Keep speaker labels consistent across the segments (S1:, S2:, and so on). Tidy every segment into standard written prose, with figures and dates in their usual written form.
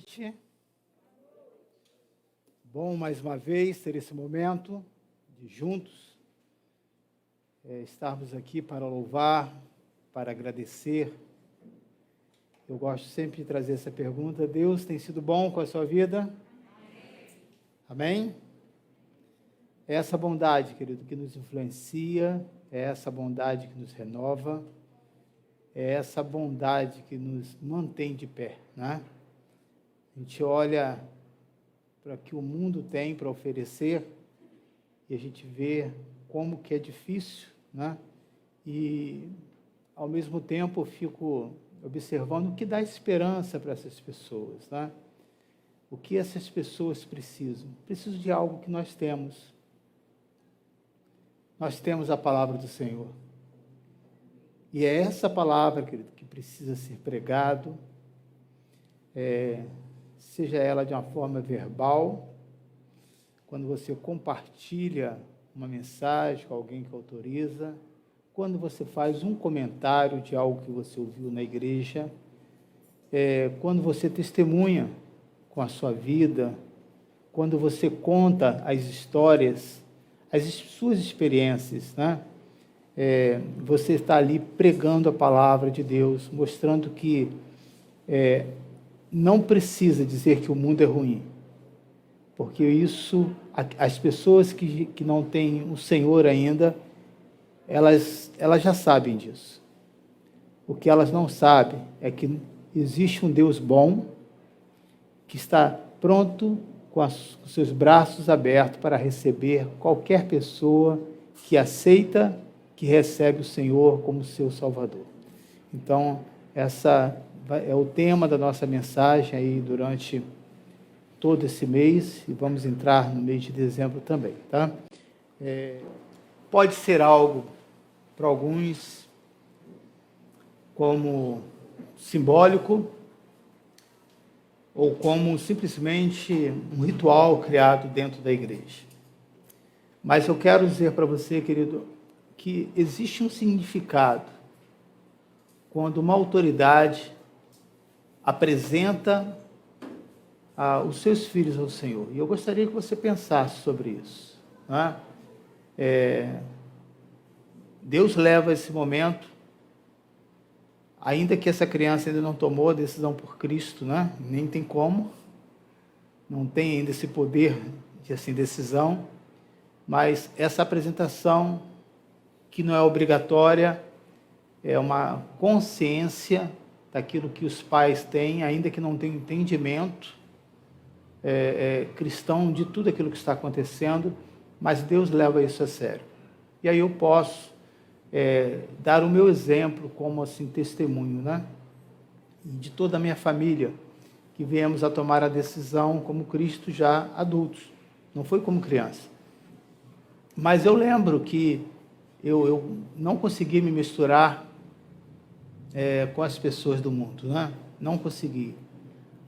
S1: noite. Bom, mais uma vez, ter esse momento de juntos, estarmos aqui para louvar, para agradecer. Eu gosto sempre de trazer essa pergunta: Deus tem sido bom com a sua vida? Amém? É essa bondade, querido, que nos influencia, é essa bondade que nos renova, é essa bondade que nos mantém de pé, né? A gente olha para o que o mundo tem para oferecer e a gente vê como que é difícil, né? E, ao mesmo tempo, eu fico observando o que dá esperança para essas pessoas, né? O que essas pessoas precisam? Precisam de algo que nós temos. Nós temos a palavra do Senhor. E é essa palavra, querido, que precisa ser pregado, seja ela de uma forma verbal, quando você compartilha uma mensagem com alguém que autoriza, quando você faz um comentário de algo que você ouviu na igreja, quando você testemunha com a sua vida, quando você conta as histórias, as suas experiências, né? Você está ali pregando a palavra de Deus, mostrando que não precisa dizer que o mundo é ruim, porque isso, as pessoas que não têm o Senhor ainda, elas já sabem disso. O que elas não sabem é que existe um Deus bom, que está pronto com os seus braços abertos para receber qualquer pessoa que aceita, que recebe o Senhor como seu Salvador. Então, essa é o tema da nossa mensagem aí durante todo esse mês, e vamos entrar no mês de dezembro também, tá? Pode ser algo, para alguns, como simbólico, ou como simplesmente um ritual criado dentro da igreja. Mas eu quero dizer para você, querido, que existe um significado quando uma autoridade apresenta os seus filhos ao Senhor. E eu gostaria que você pensasse sobre isso, né? Deus leva esse momento, ainda que essa criança ainda não tomou a decisão por Cristo, né? Nem tem como, não tem ainda esse poder de decisão, mas essa apresentação, que não é obrigatória, é uma consciência daquilo que os pais têm, ainda que não tenham entendimento cristão de tudo aquilo que está acontecendo, mas Deus leva isso a sério. E aí eu posso dar o meu exemplo como testemunho, né? De toda a minha família, que viemos a tomar a decisão como Cristo já adultos, não foi como criança. Mas eu lembro que eu não consegui me misturar com as pessoas do mundo, né? Não consegui,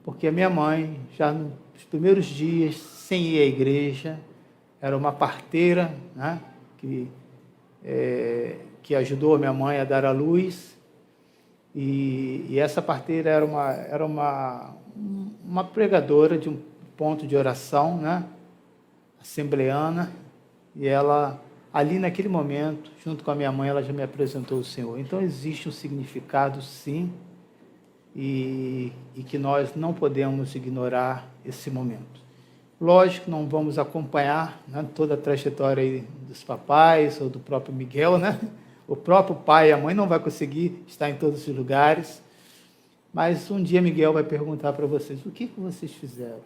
S1: porque a minha mãe, já nos primeiros dias, sem ir à igreja, era uma parteira, né? Que ajudou a minha mãe a dar à luz, e essa parteira era uma pregadora de um ponto de oração, né? Assembleana, e ela, ali naquele momento, junto com a minha mãe, ela já me apresentou o Senhor. Então existe um significado, sim, e que nós não podemos ignorar esse momento. Lógico que não vamos acompanhar, né, toda a trajetória aí dos papais ou do próprio Miguel, né? O próprio pai e a mãe não vai conseguir estar em todos os lugares, mas um dia Miguel vai perguntar para vocês: o que vocês fizeram?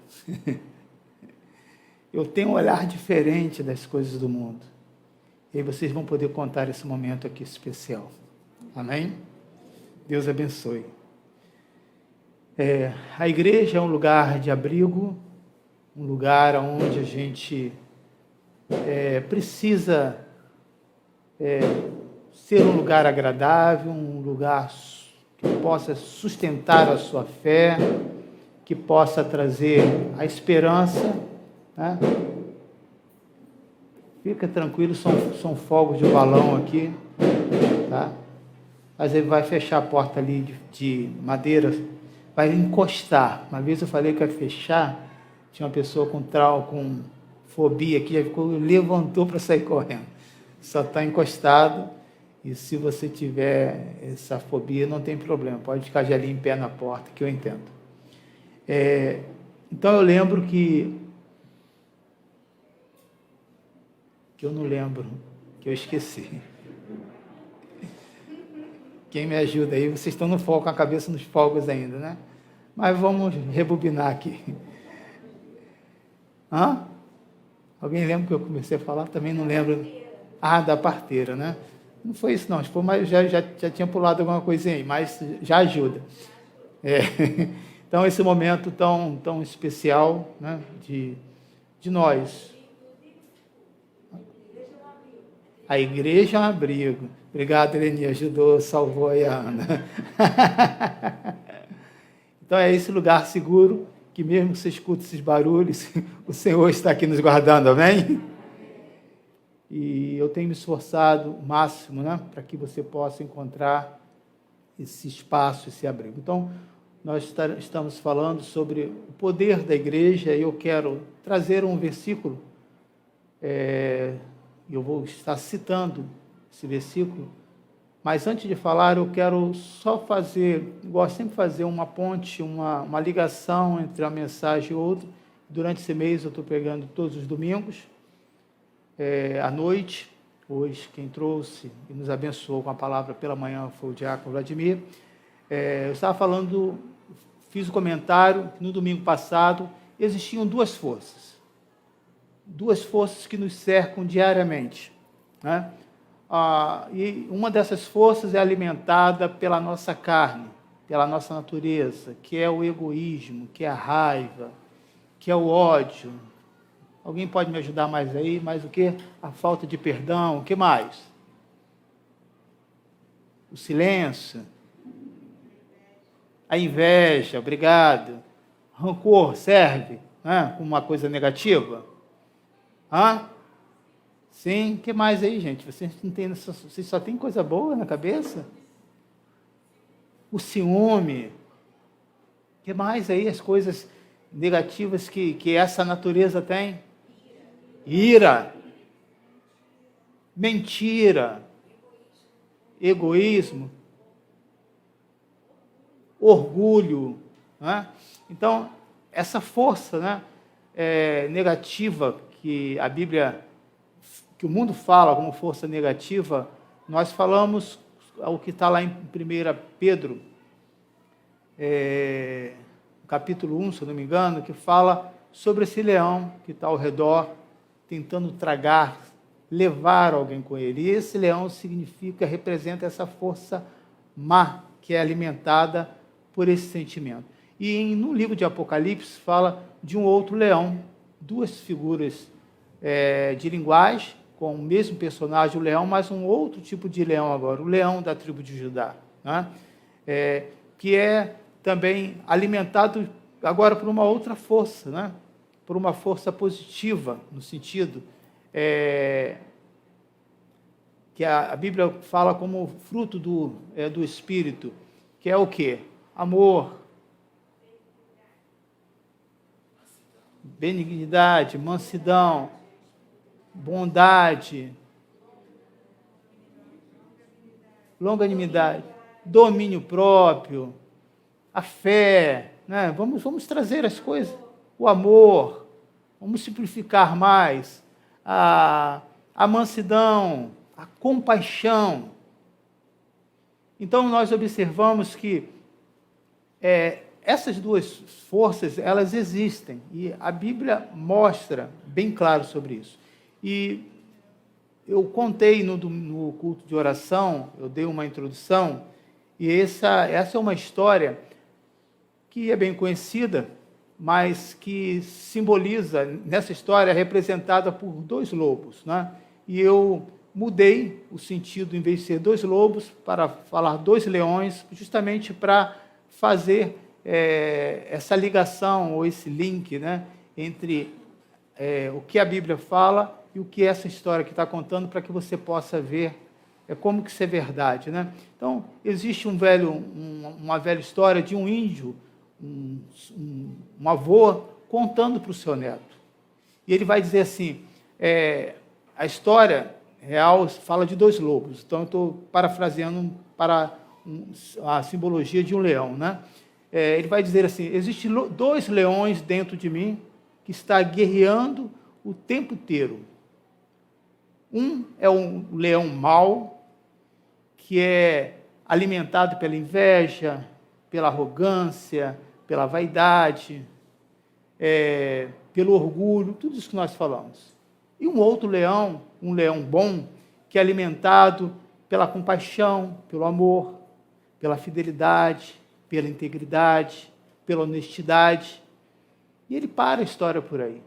S1: Eu tenho um olhar diferente das coisas do mundo. E aí vocês vão poder contar esse momento aqui especial. Amém? Deus abençoe. A igreja é um lugar de abrigo, um lugar onde a gente precisa ser um lugar agradável, um lugar que possa sustentar a sua fé, que possa trazer a esperança, né? Fica tranquilo, são fogos de balão aqui, tá? Mas ele vai fechar a porta ali de madeira vai encostar. Uma vez eu falei que ia fechar, tinha uma pessoa com fobia que já levantou para sair correndo. Só está encostado, e se você tiver essa fobia, não tem problema, pode ficar já ali em pé na porta, que eu entendo. Então eu lembro que eu não lembro, que eu esqueci. Quem me ajuda aí? Vocês estão no foco, com a cabeça nos fogos ainda, né? Mas vamos rebobinar aqui. Hã? Alguém lembra que eu comecei a falar? Também não lembro. Ah, da parteira, né? Não foi isso não, já tinha pulado alguma coisinha aí, mas já ajuda. Então, esse momento tão especial, né, de nós. A igreja é um abrigo. Obrigado, Eleni, ajudou, salvou aí a Ana. Então, é esse lugar seguro, que mesmo que você escute esses barulhos, o Senhor está aqui nos guardando, amém? E eu tenho me esforçado o máximo, né, para que você possa encontrar esse espaço, esse abrigo. Então, nós estamos falando sobre o poder da igreja, e eu quero trazer um versículo, eu vou estar citando esse versículo, mas antes de falar, eu quero só gosto sempre de fazer uma ponte, uma ligação entre uma mensagem e outra. Durante esse mês eu estou pregando todos os domingos, à noite. Hoje quem trouxe e nos abençoou com a palavra pela manhã foi o diácono Vladimir. Eu estava fiz um comentário que no domingo passado existiam duas forças que nos cercam diariamente, né? E uma dessas forças é alimentada pela nossa carne, pela nossa natureza, que é o egoísmo, que é a raiva, que é o ódio. Alguém pode me ajudar mais aí? Mais o quê? A falta de perdão. O que mais? O silêncio. A inveja, obrigado. Rancor serve, né, como uma coisa negativa? Sim, o que mais aí, gente? Vocês só tem coisa boa na cabeça? O ciúme. O que mais aí? As coisas negativas que essa natureza tem? Ira. Mentira. Egoísmo. Orgulho. Né? Então, essa força, né, negativa que a Bíblia, que o mundo fala como força negativa, nós falamos o que está lá em 1 Pedro, capítulo 1, se eu não me engano, que fala sobre esse leão que está ao redor, tentando tragar, levar alguém com ele. E esse leão representa essa força má, que é alimentada por esse sentimento. E no livro de Apocalipse fala de um outro leão, duas figuras de linguagem, com o mesmo personagem, o leão, mas um outro tipo de leão agora, o leão da tribo de Judá, né? Que é também alimentado agora por uma outra força, né? Por uma força positiva, no sentido que a Bíblia fala como fruto do Espírito, que é o quê? Amor, benignidade, mansidão, bondade, longanimidade, domínio próprio, a fé, né? Vamos trazer as coisas, o amor, vamos simplificar mais, a mansidão, a compaixão. Então, nós observamos que essas duas forças, elas existem, e a Bíblia mostra bem claro sobre isso. E eu contei no culto de oração, eu dei uma introdução, e essa é uma história que é bem conhecida, mas que simboliza, nessa história, representada por dois lobos, né? E eu mudei o sentido, em vez de ser dois lobos, para falar dois leões, justamente para fazer essa ligação, ou esse link, né, entre o que a Bíblia fala e o que essa história que está contando, para que você possa ver como que isso é verdade, né? Então, existe uma velha história de um índio um avô contando para o seu neto. E ele vai dizer assim, a história real fala de 2 lobos, então eu estou parafraseando para a simbologia de um leão, né? Ele vai dizer assim, existem 2 leões dentro de mim que está guerreando o tempo inteiro. Um é um leão mau, que é alimentado pela inveja, pela arrogância, pela vaidade, pelo orgulho, tudo isso que nós falamos. E um outro leão, um leão bom, que é alimentado pela compaixão, pelo amor, pela fidelidade, pela integridade, pela honestidade. E ele para a história por aí.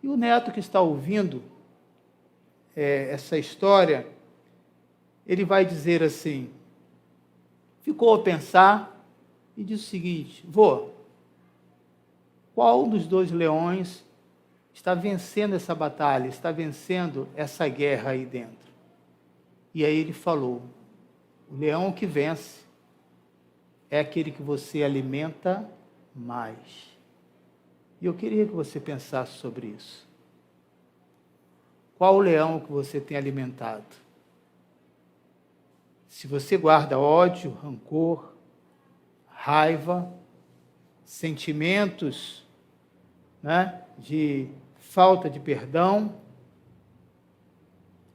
S1: E o neto que está ouvindo essa história, ele vai dizer assim, ficou a pensar e disse o seguinte, vô, qual dos 2 leões está vencendo essa batalha, está vencendo essa guerra aí dentro? E aí ele falou, o leão que vence é aquele que você alimenta mais. E eu queria que você pensasse sobre isso. Qual o leão que você tem alimentado? Se você guarda ódio, rancor, raiva, sentimentos, né, de falta de perdão,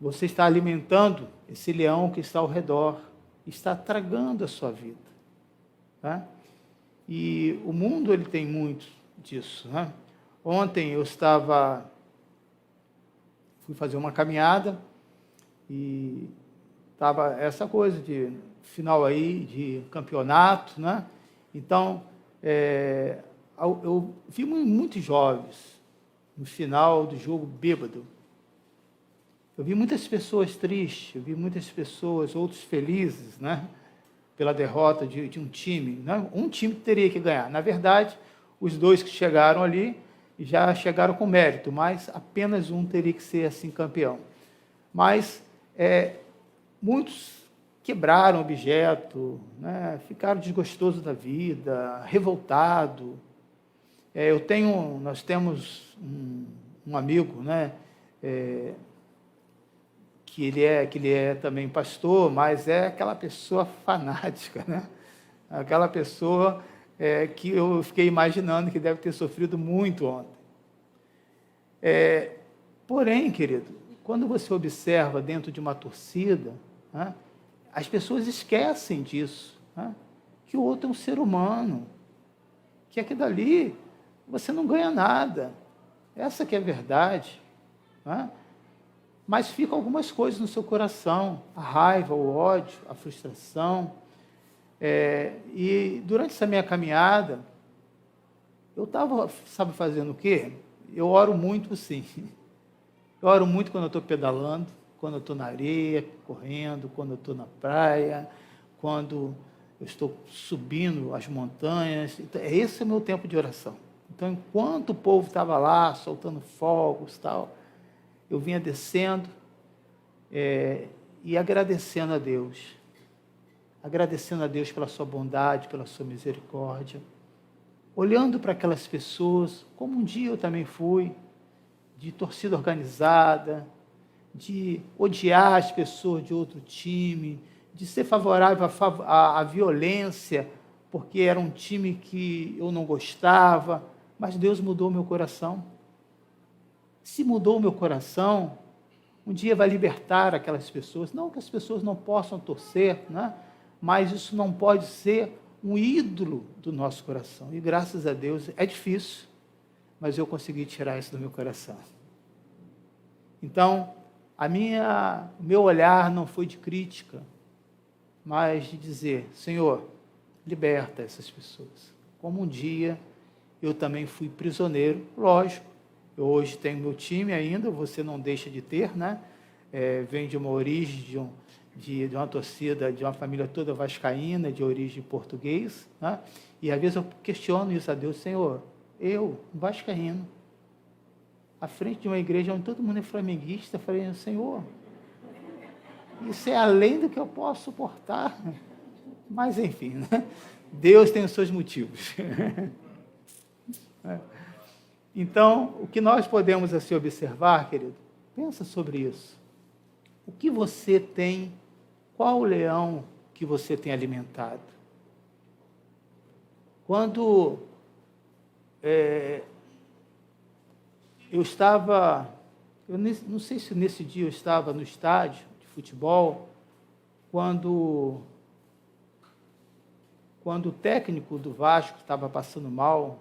S1: você está alimentando esse leão que está ao redor, está tragando a sua vida. Tá? E o mundo ele tem muito disso. Né? Ontem eu fui fazer uma caminhada e estava essa coisa de final aí de campeonato, né? Então, eu vi muitos jovens no final do jogo bêbado. Eu vi muitas pessoas tristes, eu vi muitas pessoas, outros felizes, né? Pela derrota de um time. Né? Um time teria que ganhar. Na verdade, os 2 que chegaram ali já chegaram com mérito, mas apenas um teria que ser assim campeão. Mas muitos quebraram objeto, né? Ficaram desgostosos da vida, revoltados. Nós temos um amigo, né? Que ele é também pastor, mas é aquela pessoa fanática, né? Aquela pessoa que eu fiquei imaginando que deve ter sofrido muito ontem. Porém, querido, quando você observa dentro de uma torcida, né, as pessoas esquecem disso, né, que o outro é um ser humano, que aquilo ali você não ganha nada. Essa que é a verdade. Né? Mas ficam algumas coisas no seu coração, a raiva, o ódio, a frustração. E durante essa minha caminhada, eu estava, sabe, fazendo o quê? Eu oro muito, sim. Eu oro muito quando eu estou pedalando, quando eu estou na areia, correndo, quando eu estou na praia, quando eu estou subindo as montanhas. Então, esse é o meu tempo de oração. Então, enquanto o povo estava lá, soltando fogos e tal, eu vinha descendo e agradecendo a Deus pela sua bondade, pela sua misericórdia, olhando para aquelas pessoas, como um dia eu também fui, de torcida organizada, de odiar as pessoas de outro time, de ser favorável à violência, porque era um time que eu não gostava, mas Deus mudou meu coração. Se mudou o meu coração, um dia vai libertar aquelas pessoas. Não que as pessoas não possam torcer, né? Mas isso não pode ser um ídolo do nosso coração. E graças a Deus, é difícil, mas eu consegui tirar isso do meu coração. Então, o meu olhar não foi de crítica, mas de dizer, Senhor, liberta essas pessoas. Como um dia eu também fui prisioneiro, lógico, eu hoje tenho meu time ainda, você não deixa de ter, né? Vem de uma origem, de uma torcida, de uma família toda vascaína, de origem português, né? E às vezes eu questiono isso a Deus, Senhor, eu, vascaíno, à frente de uma igreja onde todo mundo é flamenguista, eu falei, Senhor, isso é além do que eu posso suportar. Mas, enfim, né? Deus tem os seus motivos. Então, o que nós podemos assim observar, querido, pensa sobre isso. O que você tem, qual o leão que você tem alimentado? Quando eu não sei se nesse dia eu estava no estádio de futebol, quando o técnico do Vasco estava passando mal,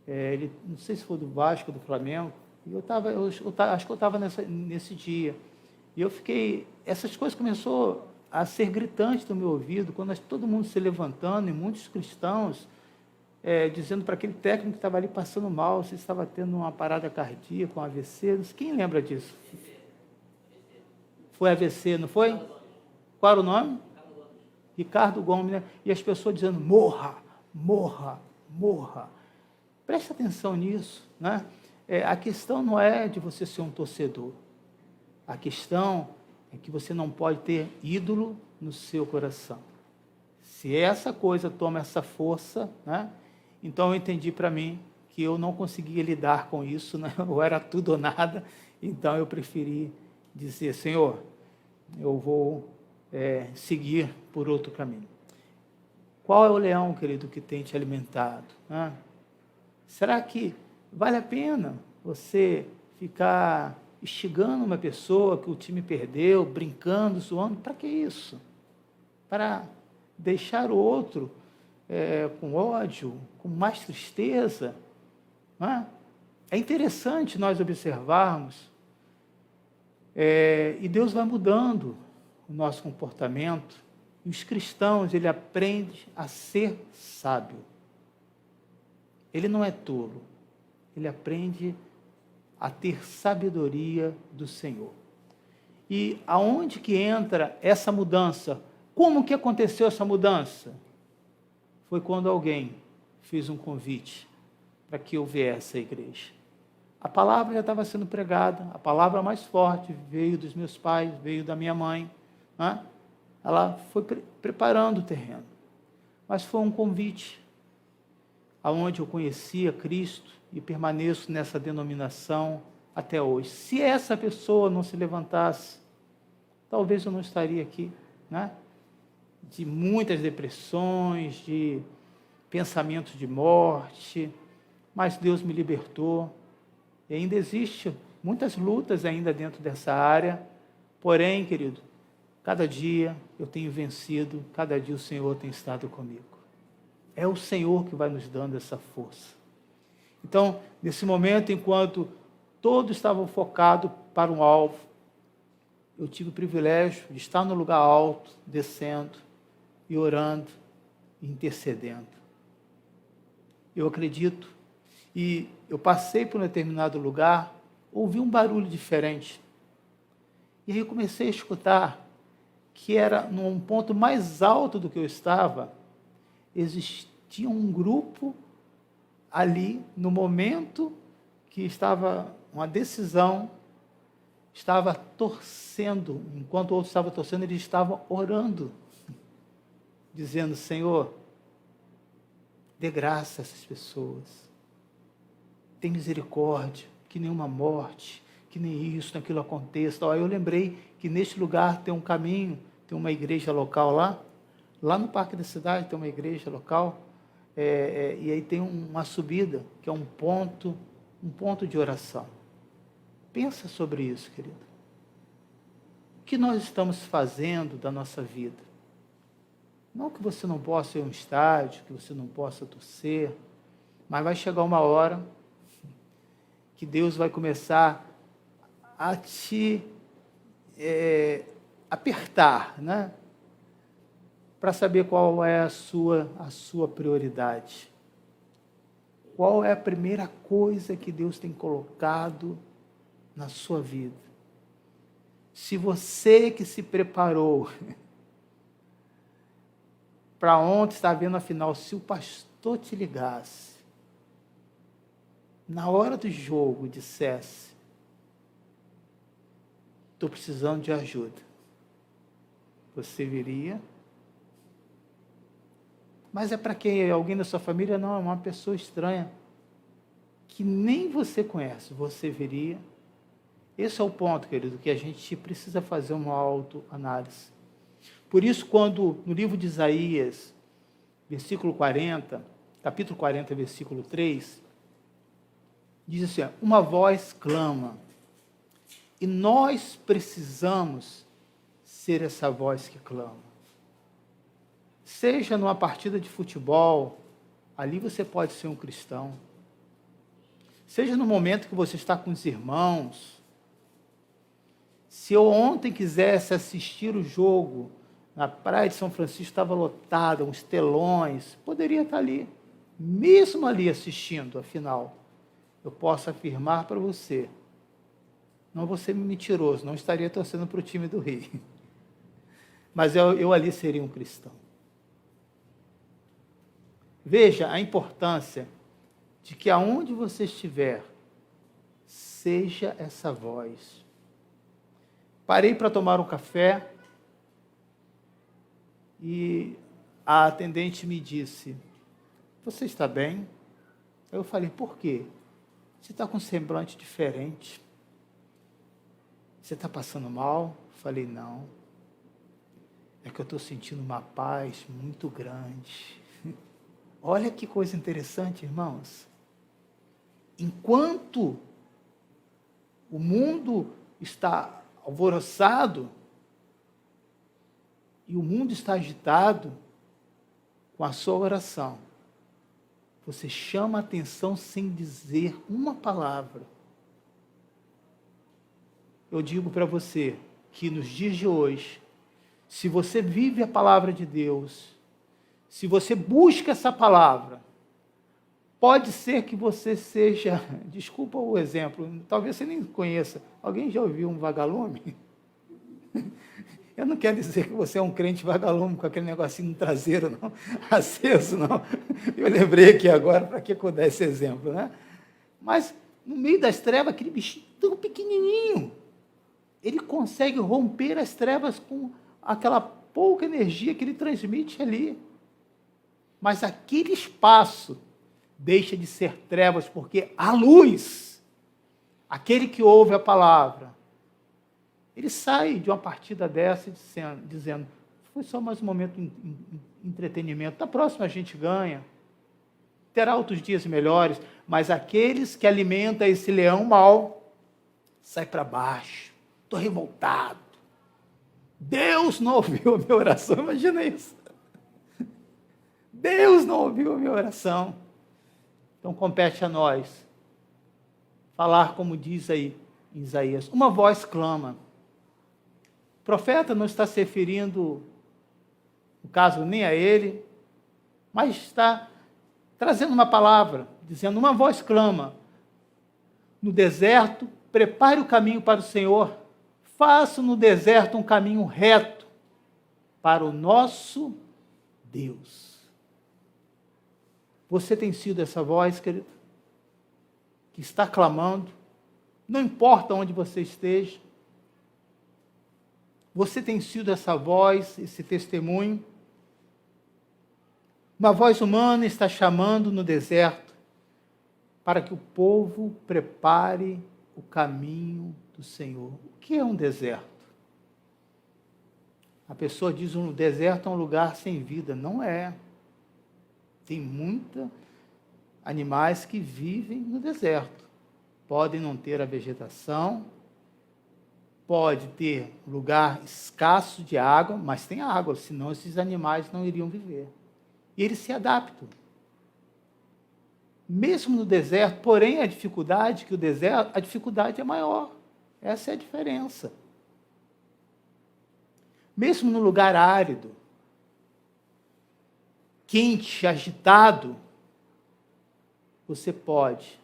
S1: ele, não sei se foi do Vasco, do Flamengo, e acho que eu estava nesse dia, e eu fiquei, essas coisas começou a ser gritante no meu ouvido, quando todo mundo se levantando, e muitos cristãos, dizendo para aquele técnico que estava ali passando mal, se estava tendo uma parada cardíaca, um AVC, quem lembra disso? Foi AVC, não foi? Qual era o nome? Ricardo Gomes, né? E as pessoas dizendo, morra, morra, morra. Preste atenção nisso, né? A questão não é de você ser um torcedor. A questão é que você não pode ter ídolo no seu coração. Se essa coisa toma essa força, né? Então eu entendi para mim que eu não conseguia lidar com isso, né? Ou era tudo ou nada, então eu preferi dizer, Senhor, eu vou seguir por outro caminho. Qual é o leão, querido, que tem te alimentado? Né? Será que vale a pena você ficar instigando uma pessoa que o time perdeu, brincando, zoando? Para que isso? Para deixar o outro com ódio, com mais tristeza? Não é? É interessante nós observarmos, e Deus vai mudando o nosso comportamento, e os cristãos, ele aprende a ser sábio. Ele não é tolo, ele aprende a ter sabedoria do Senhor. E aonde que entra essa mudança? Como que aconteceu essa mudança? Foi quando alguém fez um convite para que eu viesse à igreja. A palavra já estava sendo pregada, a palavra mais forte veio dos meus pais, veio da minha mãe, né? Ela foi preparando o terreno, mas foi um convite, aonde eu conhecia Cristo e permaneço nessa denominação até hoje. Se essa pessoa não se levantasse, talvez eu não estaria aqui, né? De muitas depressões, de pensamentos de morte, mas Deus me libertou. E ainda existe muitas lutas ainda dentro dessa área, porém, querido, cada dia eu tenho vencido, cada dia o Senhor tem estado comigo. É o Senhor que vai nos dando essa força. Então, nesse momento, enquanto todos estavam focados para um alvo, eu tive o privilégio de estar no lugar alto, descendo e orando e intercedendo. Eu acredito, e eu passei por um determinado lugar, ouvi um barulho diferente. E aí eu comecei a escutar que era num ponto mais alto do que eu estava, existia um grupo ali, no momento que estava uma decisão, estava torcendo, enquanto o outro estava torcendo, eles estavam orando, dizendo, Senhor, dê graça a essas pessoas, tem misericórdia, que nenhuma morte, que nem isso, nem aquilo aconteça. Então, aí eu lembrei que neste lugar tem um caminho, tem uma igreja local lá no Parque da Cidade tem uma igreja local, e aí tem uma subida, que é um ponto de oração. Pensa sobre isso, querido. O que nós estamos fazendo da nossa vida? Não que você não possa ir a um estádio, que você não possa torcer, mas vai chegar uma hora que Deus vai começar a te apertar, né? Para saber qual é a sua prioridade. Qual é a primeira coisa que Deus tem colocado na sua vida? Se você que se preparou para ontem, está vendo a final, se o pastor te ligasse, na hora do jogo, dissesse, estou precisando de ajuda, você viria. Mas é para quem? Alguém da sua família? Não, é uma pessoa estranha, que nem você conhece, você viria. Esse é o ponto, querido, que a gente precisa fazer uma autoanálise. Por isso, quando no livro de Isaías, versículo 40, capítulo 40, versículo 3, diz assim, uma voz clama, e nós precisamos ser essa voz que clama. Seja numa partida de futebol, ali você pode ser um cristão. Seja no momento que você está com os irmãos. Se eu ontem quisesse assistir o jogo, na praia de São Francisco estava lotada, uns telões, poderia estar ali, mesmo ali assistindo, afinal. Eu posso afirmar para você, não vou ser mentiroso, não estaria torcendo para o time do Rio, mas eu ali seria um cristão. Veja a importância de que aonde você estiver, seja essa voz. Parei para tomar um café e a atendente me disse, você está bem? Eu falei, por quê? Você está com um semblante diferente. Você está passando mal? Falei, não. É que eu estou sentindo uma paz muito grande. Olha que coisa interessante, irmãos. Enquanto o mundo está alvoroçado e o mundo está agitado, com a sua oração, você chama a atenção sem dizer uma palavra. Eu digo para você que nos dias de hoje, se você vive a palavra de Deus, se você busca essa palavra, pode ser que você seja, desculpa o exemplo, talvez você nem conheça, alguém já ouviu um vagalume? Eu não quero dizer que você é um crente vagalume com aquele negocinho no traseiro, não, aceso, não. Eu lembrei aqui agora, para que eu dar esse exemplo, né? Mas, no meio das trevas, aquele bichinho tão pequenininho, ele consegue romper as trevas com aquela pouca energia que ele transmite ali. Mas aquele espaço deixa de ser trevas, porque a luz, aquele que ouve a palavra, ele sai de uma partida dessa dizendo, foi só mais um momento de entretenimento, na próxima a gente ganha, terá outros dias melhores, mas aqueles que alimentam esse leão mau, sai para baixo, estou revoltado, Deus não ouviu a minha oração, imagina isso, Deus não ouviu a minha oração. Então compete a nós falar como diz aí em Isaías, uma voz clama. O profeta não está se referindo, no caso, nem a ele, mas está trazendo uma palavra, dizendo, uma voz clama, no deserto, prepare o caminho para o Senhor, faça no deserto um caminho reto para o nosso Deus. Você tem sido essa voz, querido, que está clamando, não importa onde você esteja, você tem sido essa voz, esse testemunho. Uma voz humana está chamando no deserto para que o povo prepare o caminho do Senhor. O que é um deserto? A pessoa diz um deserto é um lugar sem vida. Não é. Tem muitos animais que vivem no deserto. Podem não ter a vegetação, pode ter lugar escasso de água, mas tem água, senão esses animais não iriam viver. E eles se adaptam. Mesmo no deserto, porém a dificuldade que o deserto, a dificuldade é maior. Essa é a diferença. Mesmo no lugar árido, quente, agitado, você pode,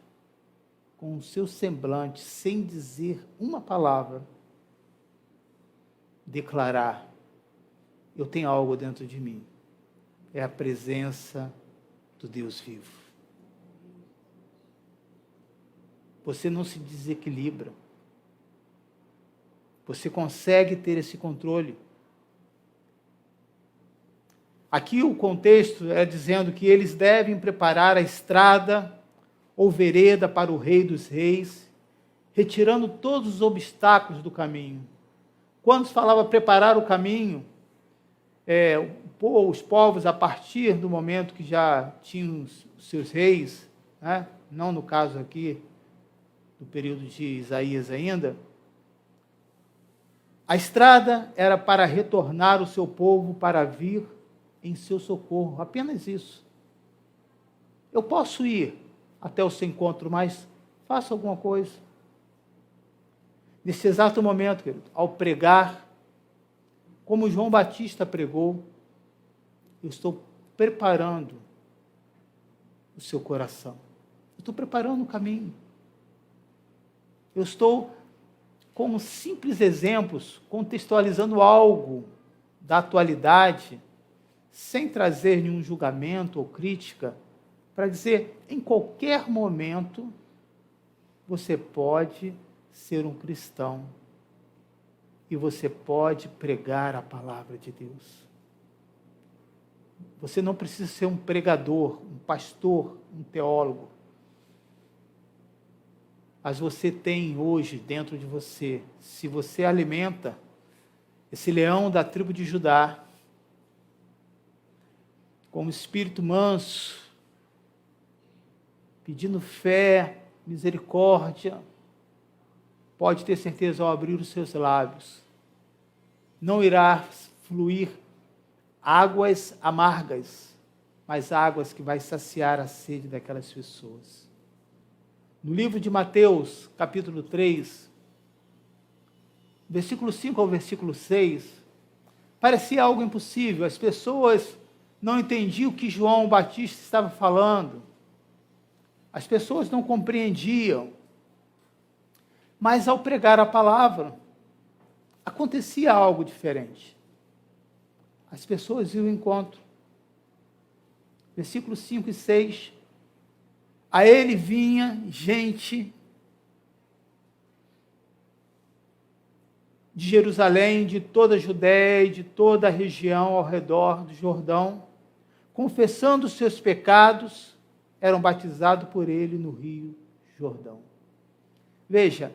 S1: com o seu semblante, sem dizer uma palavra, declarar, eu tenho algo dentro de mim. É a presença do Deus vivo. Você não se desequilibra. Você consegue ter esse controle. Aqui o contexto é dizendo que eles devem preparar a estrada ou vereda para o Rei dos Reis, retirando todos os obstáculos do caminho. Quando se falava preparar o caminho, os povos, a partir do momento que já tinham os seus reis, né, não no caso aqui do período de Isaías ainda, a estrada era para retornar o seu povo para vir em seu socorro, apenas isso. Eu posso ir até o seu encontro, mas faça alguma coisa. Nesse exato momento, querido, ao pregar, como João Batista pregou, eu estou preparando o seu coração. Eu estou preparando o caminho. Eu estou, como simples exemplos, contextualizando algo da atualidade, sem trazer nenhum julgamento ou crítica, para dizer, em qualquer momento, você pode ser um cristão e você pode pregar a palavra de Deus. Você não precisa ser um pregador, um pastor, um teólogo. Mas você tem hoje dentro de você, se você alimenta esse leão da tribo de Judá, com um espírito manso, pedindo fé, misericórdia, pode ter certeza, ao abrir os seus lábios, não irá fluir águas amargas, mas águas que vai saciar a sede daquelas pessoas. No livro de Mateus, capítulo 3, versículo 5 ao versículo 6, parecia algo impossível, as pessoas não entendiam o que João Batista estava falando, as pessoas não compreendiam, mas ao pregar a palavra, acontecia algo diferente. As pessoas iam ao encontro. Versículos 5 e 6. A ele vinha gente de Jerusalém, de toda a Judéia e de toda a região ao redor do Jordão, confessando os seus pecados, eram batizados por ele no rio Jordão. Veja,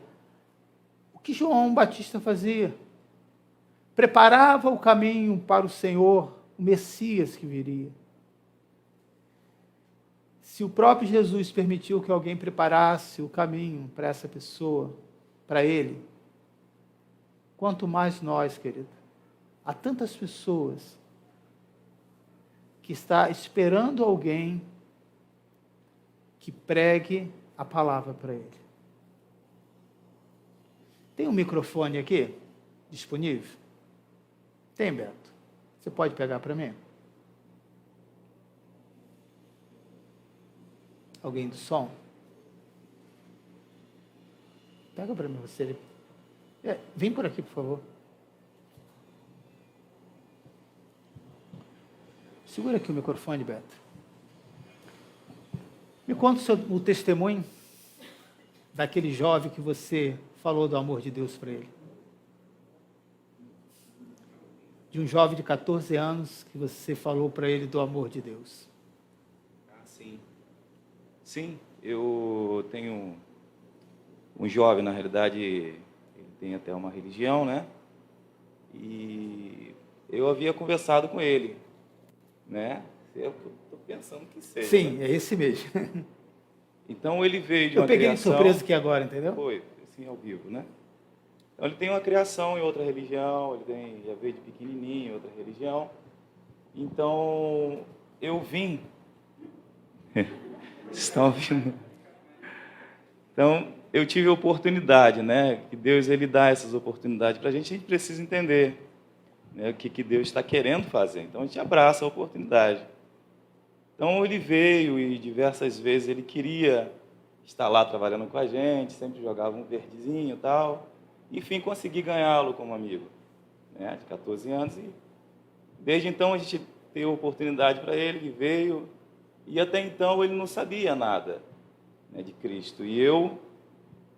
S1: o que João Batista fazia? Preparava o caminho para o Senhor, o Messias que viria. Se o próprio Jesus permitiu que alguém preparasse o caminho para essa pessoa, para ele, quanto mais nós, querido. Há tantas pessoas que estão esperando alguém que pregue a palavra para ele. Tem um microfone aqui disponível? Tem, Beto? Você pode pegar para mim? Alguém do som? Pega para mim você. Vem por aqui, por favor. Segura aqui o microfone, Beto. Me conta o testemunho daquele jovem que você falou do amor de Deus para ele. De um jovem de 14 anos que você falou para ele do amor de Deus.
S2: Sim. Sim, eu tenho um jovem, na realidade, ele tem até uma religião, né? E eu havia conversado com ele, né? Eu estou pensando que seja.
S1: Sim,
S2: né?
S1: é esse mesmo.
S2: Então ele veio de uma criação...
S1: Eu peguei de surpresa aqui agora, entendeu?
S2: Foi, assim, ao vivo, né? Então ele tem uma criação em outra religião, já veio de pequenininho em outra religião. Então eu vim... Vocês estão ouvindo? Então, eu tive a oportunidade, né? Que Deus, Ele dá essas oportunidades para a gente precisa entender, né, o que Deus está querendo fazer. Então, a gente abraça a oportunidade. Então, ele veio e diversas vezes ele queria estar lá trabalhando com a gente, sempre jogava um verdezinho e tal. Enfim, consegui ganhá-lo como amigo, né, de 14 anos. E desde então, a gente deu oportunidade para ele, ele veio. E até então ele não sabia nada, né, de Cristo. E eu,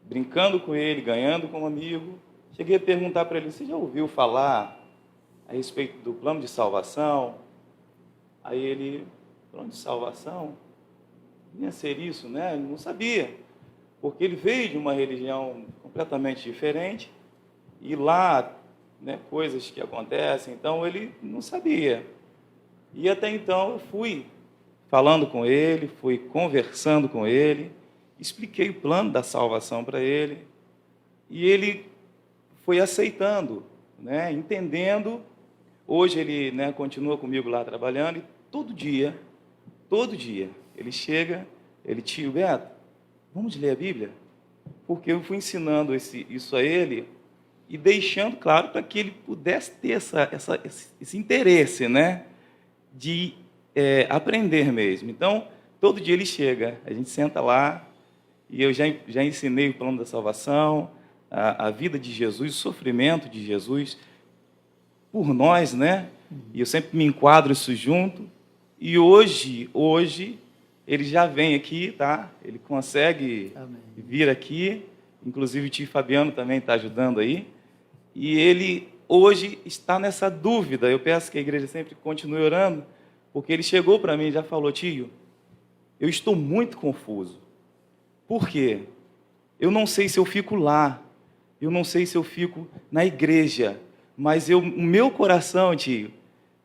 S2: brincando com ele, ganhando como amigo, cheguei a perguntar para ele, você já ouviu falar a respeito do plano de salvação? Aí ele, plano de salvação, vinha ser isso, né? Ele não sabia, porque ele veio de uma religião completamente diferente, e lá, né, coisas que acontecem, então ele não sabia. E até então eu fui falando com ele, fui conversando com ele, expliquei o plano da salvação para ele, e ele foi aceitando, né, entendendo. Hoje ele, né, continua comigo lá trabalhando, e todo dia, ele chega, ele, tio Beto, vamos ler a Bíblia? Porque eu fui ensinando isso a ele e deixando claro para que ele pudesse ter esse interesse, né, de aprender mesmo. Então, todo dia ele chega, a gente senta lá, e eu já ensinei o plano da salvação, a vida de Jesus, o sofrimento de Jesus por nós, né? E eu sempre me enquadro isso junto. E hoje ele já vem aqui, tá? Ele consegue vir aqui. Inclusive o tio Fabiano também está ajudando aí. E ele hoje está nessa dúvida. Eu peço que a igreja sempre continue orando, porque ele chegou para mim e já falou: tio, eu estou muito confuso. Por quê? Eu não sei se eu fico lá, eu não sei se eu fico na igreja, mas o meu coração, tio,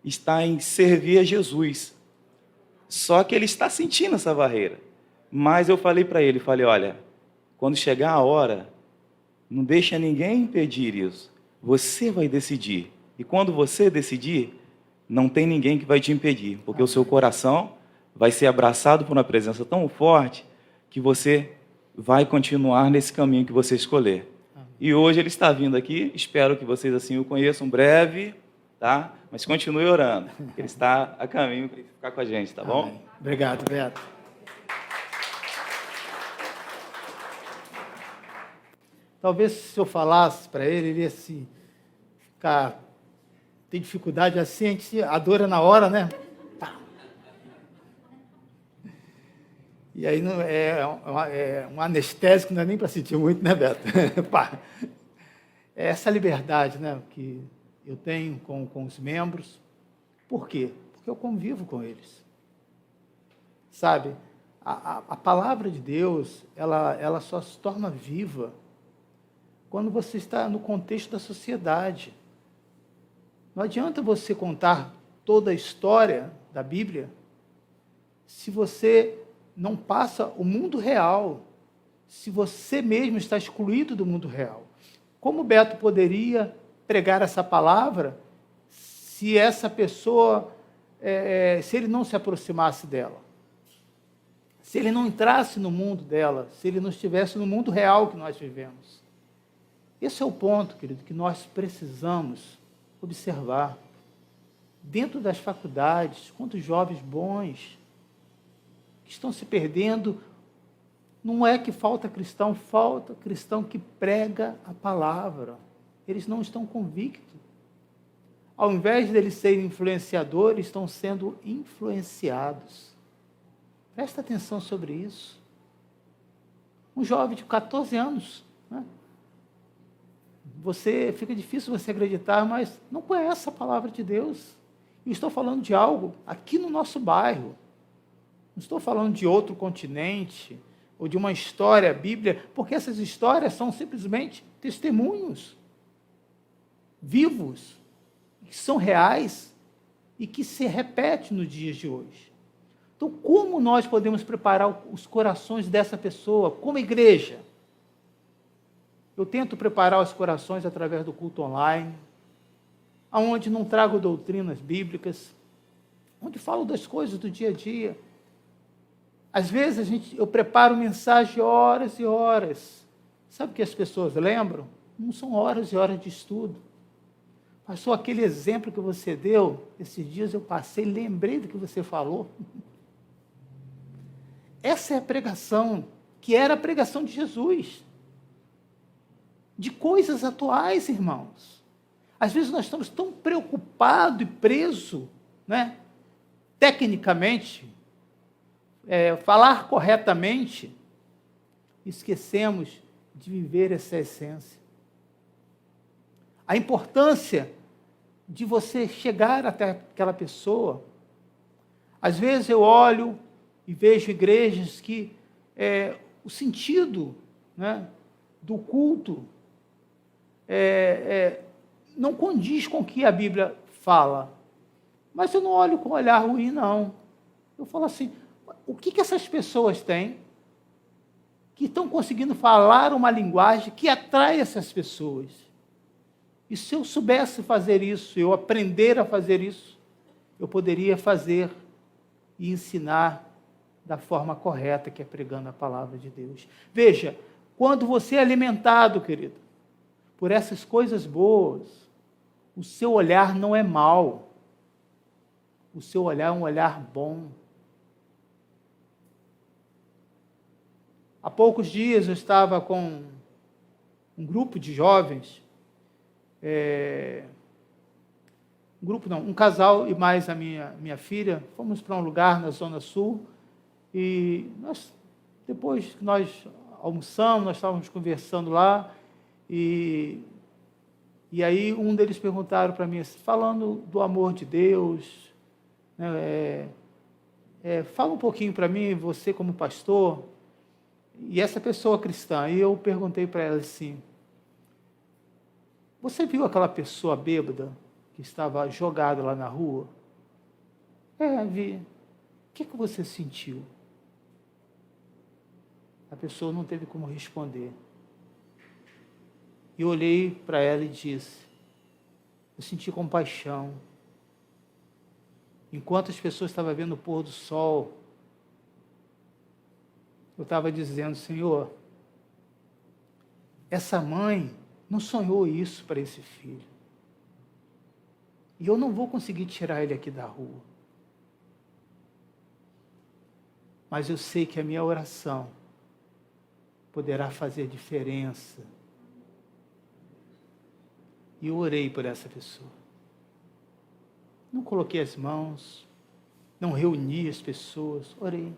S2: está em servir a Jesus. Só que ele está sentindo essa barreira. Mas eu falei para ele, olha, quando chegar a hora, não deixa ninguém impedir isso. Você vai decidir. E quando você decidir, não tem ninguém que vai te impedir, porque o seu coração vai ser abraçado por uma presença tão forte que você vai continuar nesse caminho que você escolher. E hoje ele está vindo aqui, espero que vocês assim o conheçam breve, tá? Mas continue orando, ele está a caminho para ficar com a gente, tá bom?
S1: Amém. Obrigado, Beto. Talvez se eu falasse para ele, ele ia assim, tem dificuldade assim, a dor é na hora, né? Tá. E aí não, é um anestésico, não é nem para sentir muito, né, Beto? É essa liberdade, né, que eu tenho com os membros. Por quê? Porque eu convivo com eles. Sabe, a palavra de Deus, ela só se torna viva quando você está no contexto da sociedade. Não adianta você contar toda a história da Bíblia se você não passa o mundo real, se você mesmo está excluído do mundo real. Como Beto poderia pregar essa palavra se essa pessoa, se ele não se aproximasse dela? Se ele não entrasse no mundo dela, se ele não estivesse no mundo real que nós vivemos? Esse é o ponto, querido, que nós precisamos observar. Dentro das faculdades, quantos jovens bons que estão se perdendo. Não é que falta cristão que prega a palavra. Eles não estão convictos. Ao invés de eles serem influenciadores, estão sendo influenciados. Presta atenção sobre isso. Um jovem de 14 anos, né? Fica difícil você acreditar, mas não conhece a palavra de Deus. Eu estou falando de algo aqui no nosso bairro. Não estou falando de outro continente ou de uma história bíblica, porque essas histórias são simplesmente testemunhos vivos, que são reais e que se repetem nos dias de hoje. Então, como nós podemos preparar os corações dessa pessoa, como igreja? Eu tento preparar os corações através do culto online, onde não trago doutrinas bíblicas, onde falo das coisas do dia a dia. Às vezes eu preparo mensagem horas e horas. Sabe o que as pessoas lembram? Não são horas e horas de estudo. Passou aquele exemplo que você deu, esses dias eu passei, lembrei do que você falou. Essa é a pregação, que era a pregação de Jesus. De coisas atuais, irmãos. Às vezes nós estamos tão preocupados e presos, né, tecnicamente, falar corretamente, esquecemos de viver essa essência. A importância de você chegar até aquela pessoa, Às vezes eu olho e vejo igrejas que o sentido, né, do culto não condiz com o que a Bíblia fala. Mas eu não olho com olhar ruim, não. Eu falo assim, o que essas pessoas têm que estão conseguindo falar uma linguagem que atrai essas pessoas? E se eu soubesse fazer isso, eu aprender a fazer isso, eu poderia fazer e ensinar da forma correta, que é pregando a palavra de Deus. Veja, quando você é alimentado, querido, por essas coisas boas, o seu olhar não é mau. O seu olhar é um olhar bom. Há poucos dias eu estava com um grupo de jovens, um casal e mais a minha filha, fomos para um lugar na Zona Sul, e depois que nós almoçamos, nós estávamos conversando lá, e aí um deles perguntaram para mim, falando do amor de Deus, né, fala um pouquinho para mim, você como pastor, e essa pessoa cristã, e eu perguntei para ela assim, você viu aquela pessoa bêbada que estava jogada lá na rua? Vi. O que você sentiu? A pessoa não teve como responder. E eu olhei para ela e disse, eu senti compaixão. Enquanto as pessoas estavam vendo o pôr do sol, eu estava dizendo, Senhor, essa mãe não sonhou isso para esse filho. E eu não vou conseguir tirar ele aqui da rua. Mas eu sei que a minha oração poderá fazer diferença. E eu orei por essa pessoa. Não coloquei as mãos, não reuni as pessoas, orei.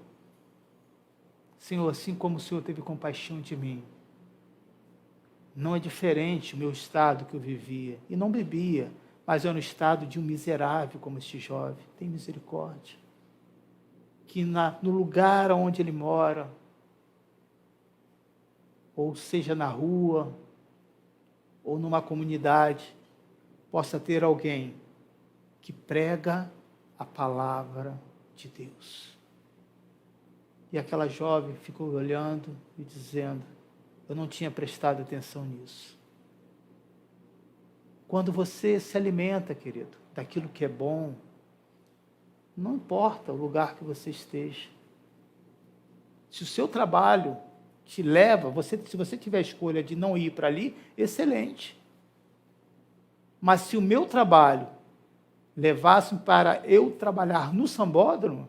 S1: Senhor, assim como o Senhor teve compaixão de mim, não é diferente o meu estado que eu vivia, e não bebia, mas é no estado de um miserável como este jovem. Tem misericórdia. Que no lugar onde ele mora, ou seja na rua, ou numa comunidade, possa ter alguém que prega a palavra de Deus. E aquela jovem ficou olhando e dizendo, eu não tinha prestado atenção nisso. Quando você se alimenta, querido, daquilo que é bom, não importa o lugar que você esteja. Se o seu trabalho te leva, se você tiver a escolha de não ir para ali, excelente. Mas se o meu trabalho levasse para eu trabalhar no sambódromo,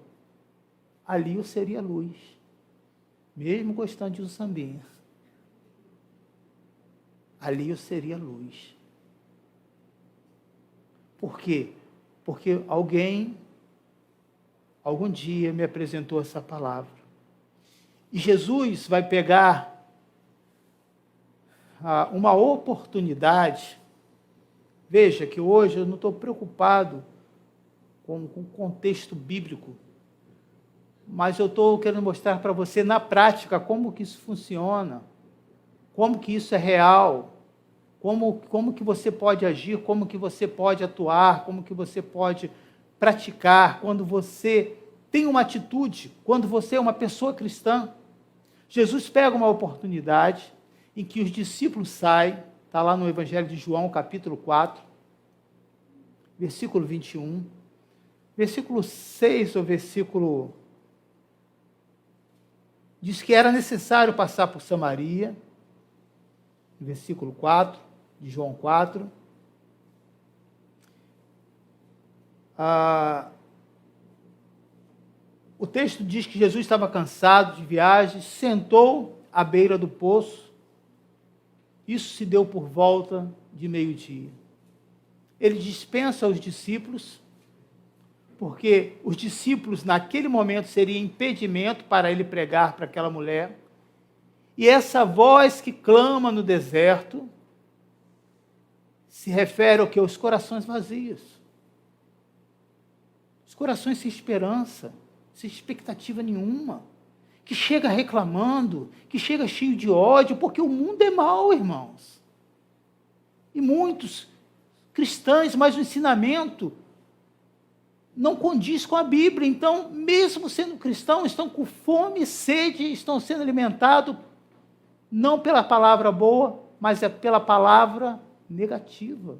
S1: ali eu seria luz, mesmo gostando de um sambinha. Ali eu seria luz. Por quê? Porque algum dia me apresentou essa palavra. E Jesus vai pegar uma oportunidade. Veja que hoje eu não estou preocupado com o contexto bíblico, mas eu estou querendo mostrar para você na prática como que isso funciona, como que isso é real, como que você pode agir, como que você pode atuar, como que você pode praticar quando você tem uma atitude, quando você é uma pessoa cristã. Jesus pega uma oportunidade em que os discípulos saem, está lá no Evangelho de João, capítulo 4, versículo 21, versículo 6, ou versículo... diz que era necessário passar por Samaria, versículo 4, de João 4. O texto diz que Jesus estava cansado de viagem, sentou à beira do poço. Isso se deu por volta de meio-dia. Ele dispensa os discípulos, porque os discípulos naquele momento seriam impedimento para ele pregar para aquela mulher. E essa voz que clama no deserto se refere ao que? Os corações vazios. Os corações sem esperança, sem expectativa nenhuma, que chega reclamando, que chega cheio de ódio, porque o mundo é mau, irmãos. E muitos cristãos, mas o ensinamento não condiz com a Bíblia. Então, mesmo sendo cristãos, estão com fome e sede, estão sendo alimentados não pela palavra boa, mas é pela palavra negativa.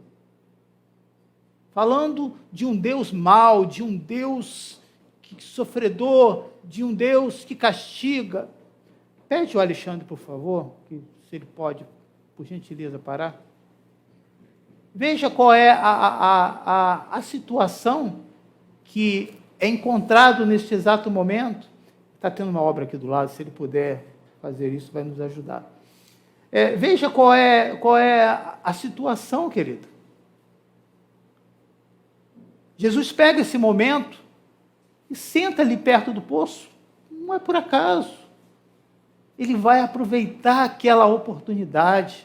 S1: Falando de um Deus mau, de um Deus sofredor, de um Deus que castiga. Pede o Alexandre, por favor, que se ele pode, por gentileza, parar. Veja qual é a situação que é encontrado neste exato momento. Está tendo uma obra aqui do lado, se ele puder fazer isso, vai nos ajudar. Veja qual é a situação, querido. Jesus pega esse momento e senta ali perto do poço. Não é por acaso. Ele vai aproveitar aquela oportunidade.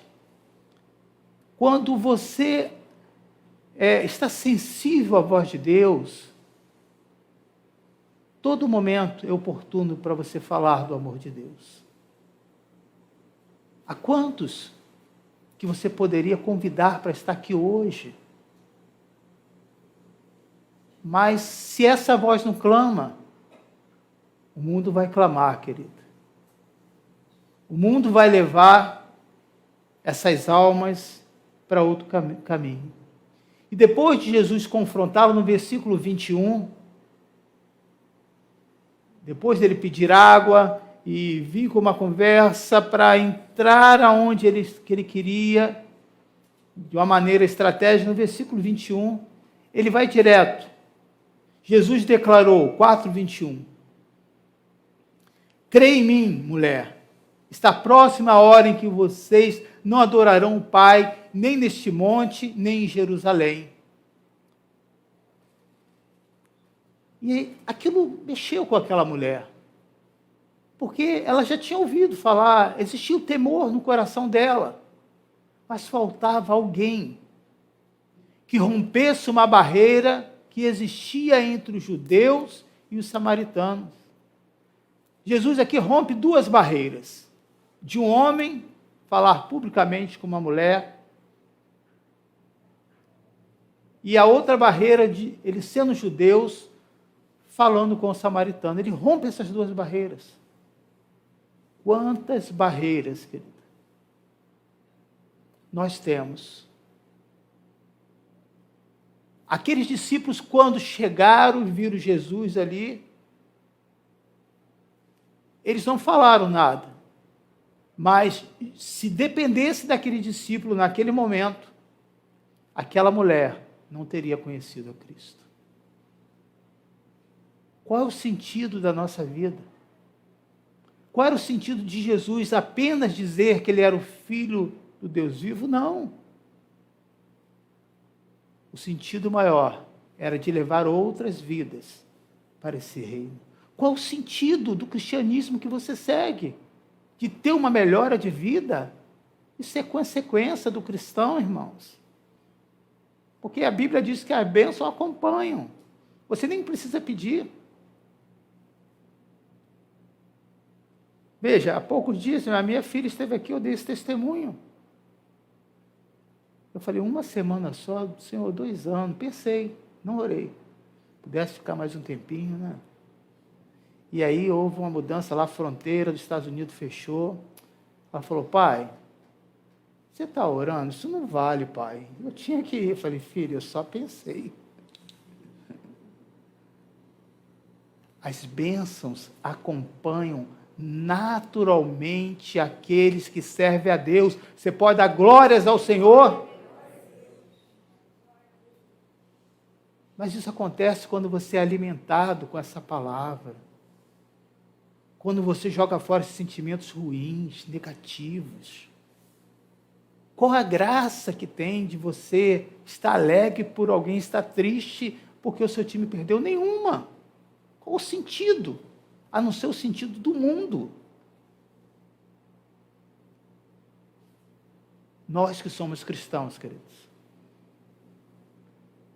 S1: Quando você está sensível à voz de Deus, todo momento é oportuno para você falar do amor de Deus. A quantos que você poderia convidar para estar aqui hoje? Mas se essa voz não clama, o mundo vai clamar, querido. O mundo vai levar essas almas para outro caminho. E depois de Jesus confrontá-lo no versículo 21, depois dele pedir água e vir com uma conversa para entrar aonde que ele queria, de uma maneira estratégica, no versículo 21, ele vai direto. Jesus declarou, 4:21, creia em mim, mulher, está próxima a hora em que vocês não adorarão o Pai, nem neste monte, nem em Jerusalém. E aquilo mexeu com aquela mulher, porque ela já tinha ouvido falar, existia o temor no coração dela, mas faltava alguém que rompesse uma barreira que existia entre os judeus e os samaritanos. Jesus aqui rompe duas barreiras, de um homem falar publicamente com uma mulher, e a outra barreira de ele sendo judeus, falando com o samaritano. Ele rompe essas duas barreiras. Quantas barreiras, querida, nós temos? Aqueles discípulos, quando chegaram e viram Jesus ali, eles não falaram nada. Mas, se dependesse daquele discípulo naquele momento, aquela mulher não teria conhecido a Cristo. Qual é o sentido da nossa vida? Qual era o sentido de Jesus apenas dizer que ele era o Filho do Deus vivo? Não. O sentido maior era de levar outras vidas para esse reino. Qual o sentido do cristianismo que você segue? De ter uma melhora de vida? Isso é consequência do cristão, irmãos. Porque a Bíblia diz que as bênçãos acompanham. Você nem precisa pedir. Veja, há poucos dias, a minha filha esteve aqui, eu dei esse testemunho. Eu falei, uma semana só, Senhor, 2 anos. Pensei, não orei. Pudesse ficar mais um tempinho, né? E aí houve uma mudança lá, a fronteira dos Estados Unidos fechou. Ela falou, pai, você está orando? Isso não vale, pai. Eu tinha que ir. Eu falei, filho, eu só pensei. As bênçãos acompanham naturalmente aqueles que servem a Deus. Você pode dar glórias ao Senhor? Mas isso acontece quando você é alimentado com essa palavra. Quando você joga fora esses sentimentos ruins, negativos. Qual a graça que tem de você estar alegre por alguém estar triste porque o seu time perdeu? Nenhuma. Qual o sentido? A não ser o sentido do mundo. Nós que somos cristãos, queridos,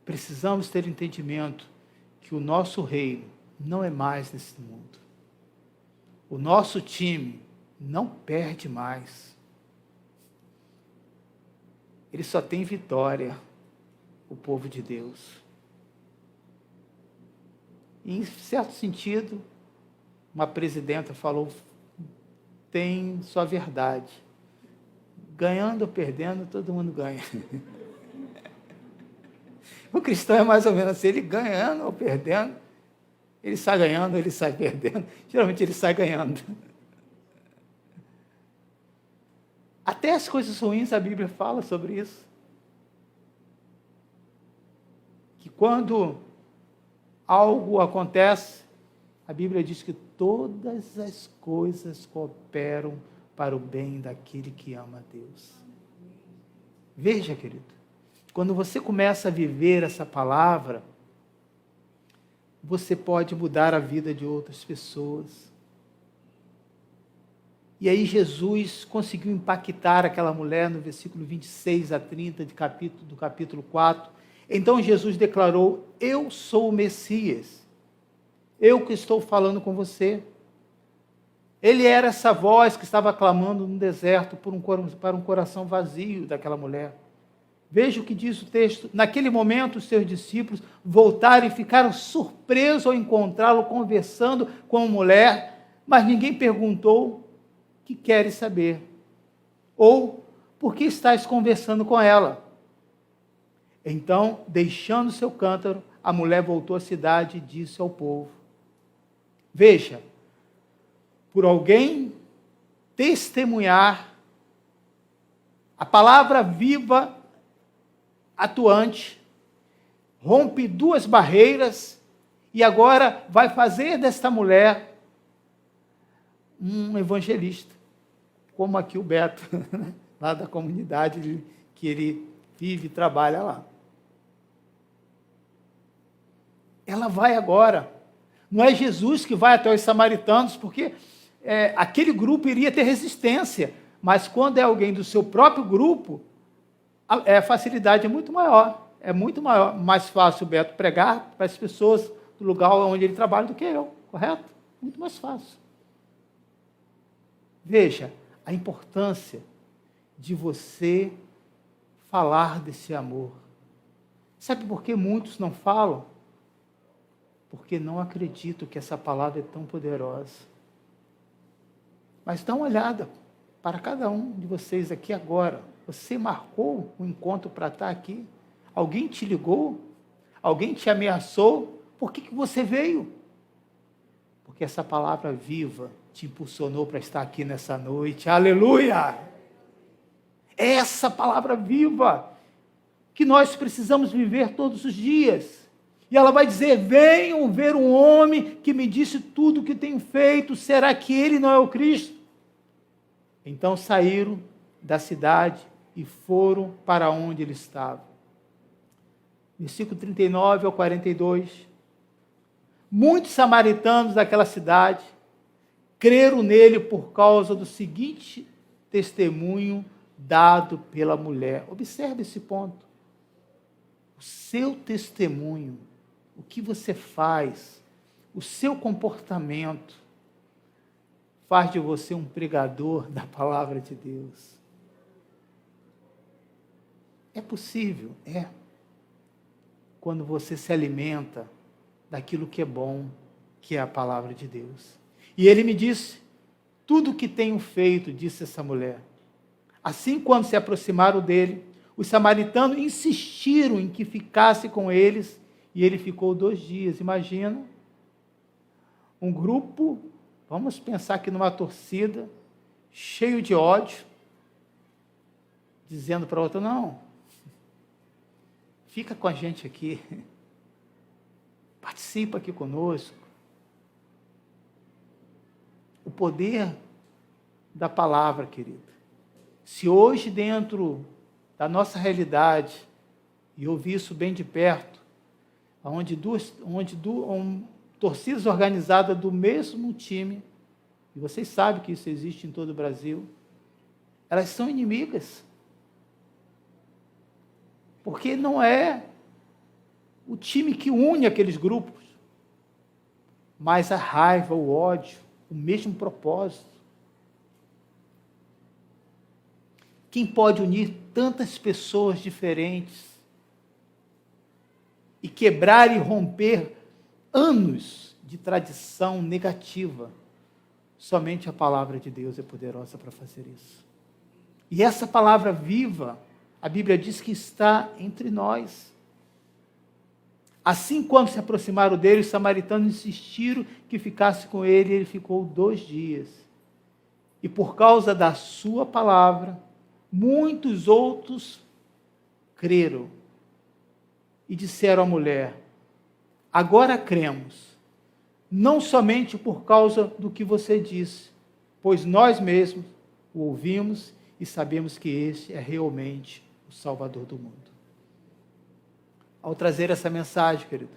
S1: precisamos ter entendimento que o nosso reino não é mais nesse mundo. O nosso time não perde mais. Ele só tem vitória, o povo de Deus. E, em certo sentido, uma presidenta falou, tem sua verdade. Ganhando ou perdendo, todo mundo ganha. O cristão é mais ou menos assim, ele ganhando ou perdendo, ele sai ganhando ou ele sai perdendo. Geralmente ele sai ganhando. Até as coisas ruins, a Bíblia fala sobre isso. Que quando algo acontece, a Bíblia diz que todas as coisas cooperam para o bem daquele que ama a Deus. Veja, querido, quando você começa a viver essa palavra, você pode mudar a vida de outras pessoas. E aí Jesus conseguiu impactar aquela mulher no versículo 26 a 30 do capítulo 4. Então Jesus declarou, eu sou o Messias, eu que estou falando com você. Ele era essa voz que estava clamando no deserto para um coração vazio daquela mulher. Veja o que diz o texto. Naquele momento, os seus discípulos voltaram e ficaram surpresos ao encontrá-lo conversando com a mulher, mas ninguém perguntou, que queres saber? Ou, por que estás conversando com ela? Então, deixando seu cântaro, a mulher voltou à cidade e disse ao povo, veja, por alguém testemunhar a palavra viva, atuante, rompe duas barreiras e agora vai fazer desta mulher um evangelista, como aqui o Beto, lá da comunidade que ele vive e trabalha lá. Ela vai agora, não é Jesus que vai até os samaritanos, porque aquele grupo iria ter resistência, mas quando é alguém do seu próprio grupo, a facilidade é muito maior, mais fácil o Beto pregar para as pessoas do lugar onde ele trabalha do que eu, correto? Muito mais fácil. Veja a importância de você falar desse amor. Sabe por que muitos não falam? Porque não acreditam que essa palavra é tão poderosa. Mas dá uma olhada para cada um de vocês aqui agora. Você marcou um encontro para estar aqui? Alguém te ligou? Alguém te ameaçou? Por que você veio? Porque essa palavra viva te impulsionou para estar aqui nessa noite. Aleluia! É essa palavra viva que nós precisamos viver todos os dias. E ela vai dizer, venham ver um homem que me disse tudo o que tenho feito. Será que ele não é o Cristo? Então saíram da cidade e foram para onde ele estava. Versículo 39 ao 42. Muitos samaritanos daquela cidade creram nele por causa do seguinte testemunho dado pela mulher. Observe esse ponto. O seu testemunho, o que você faz, o seu comportamento, faz de você um pregador da palavra de Deus. É possível, é. Quando você se alimenta daquilo que é bom, que é a palavra de Deus. E ele me disse, tudo o que tenho feito, disse essa mulher. Assim, quando se aproximaram dele, os samaritanos insistiram em que ficasse com eles, e ele ficou 2 dias. Imagina, um grupo, vamos pensar aqui numa torcida, cheio de ódio, dizendo para a outra, não, fica com a gente aqui, participa aqui conosco. O poder da palavra, querida. Se hoje dentro da nossa realidade, e eu vi isso bem de perto, onde torcidas organizadas do mesmo time, e vocês sabem que isso existe em todo o Brasil, elas são inimigas. Porque não é o time que une aqueles grupos, mas a raiva, o ódio, o mesmo propósito. Quem pode unir tantas pessoas diferentes e quebrar e romper anos de tradição negativa? Somente a palavra de Deus é poderosa para fazer isso. E essa palavra viva, a Bíblia diz que está entre nós. Assim, quando se aproximaram dele, os samaritanos insistiram que ficasse com ele, e ele ficou 2 dias. E por causa da sua palavra, muitos outros creram e disseram à mulher: agora cremos, não somente por causa do que você disse, pois nós mesmos o ouvimos e sabemos que este é realmente o Salvador do mundo. Ao trazer essa mensagem, querido,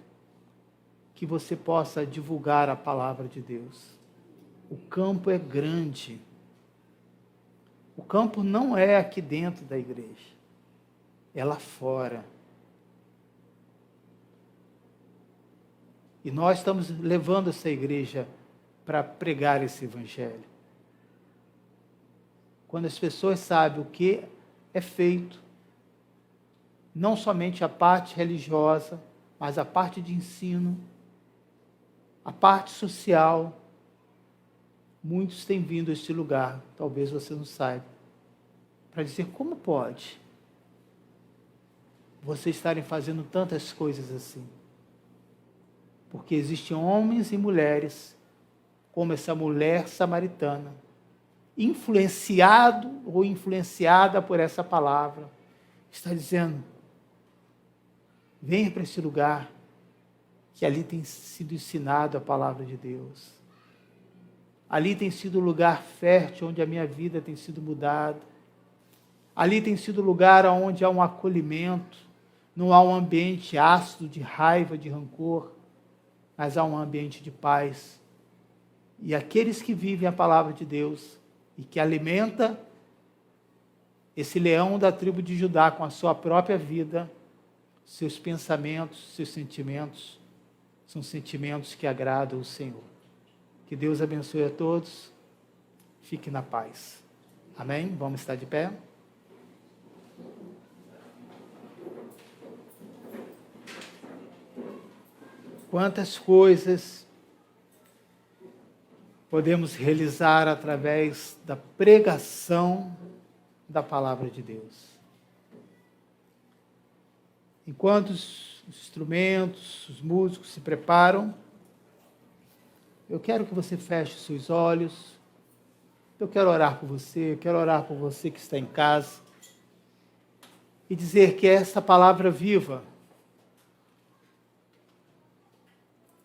S1: que você possa divulgar a palavra de Deus. O campo é grande. O campo não é aqui dentro da igreja, é lá fora. E nós estamos levando essa igreja para pregar esse evangelho. Quando as pessoas sabem o que é feito, não somente a parte religiosa, mas a parte de ensino, a parte social, muitos têm vindo a este lugar, talvez você não saiba, para dizer: como pode vocês estarem fazendo tantas coisas assim? Porque existem homens e mulheres, como essa mulher samaritana, influenciado ou influenciada por essa palavra, está dizendo: venha para esse lugar, que ali tem sido ensinado a palavra de Deus. Ali tem sido o lugar fértil onde a minha vida tem sido mudada. Ali tem sido o lugar onde há um acolhimento, não há um ambiente ácido de raiva, de rancor, mas há um ambiente de paz. E aqueles que vivem a palavra de Deus e que alimenta esse leão da tribo de Judá com a sua própria vida, seus pensamentos, seus sentimentos, são sentimentos que agradam o Senhor. Que Deus abençoe a todos. Fique na paz. Amém? Vamos estar de pé? Quantas coisas podemos realizar através da pregação da palavra de Deus. Enquanto os instrumentos, os músicos se preparam, eu quero que você feche os seus olhos. Eu quero orar por você, eu quero orar por você que está em casa e dizer que essa palavra viva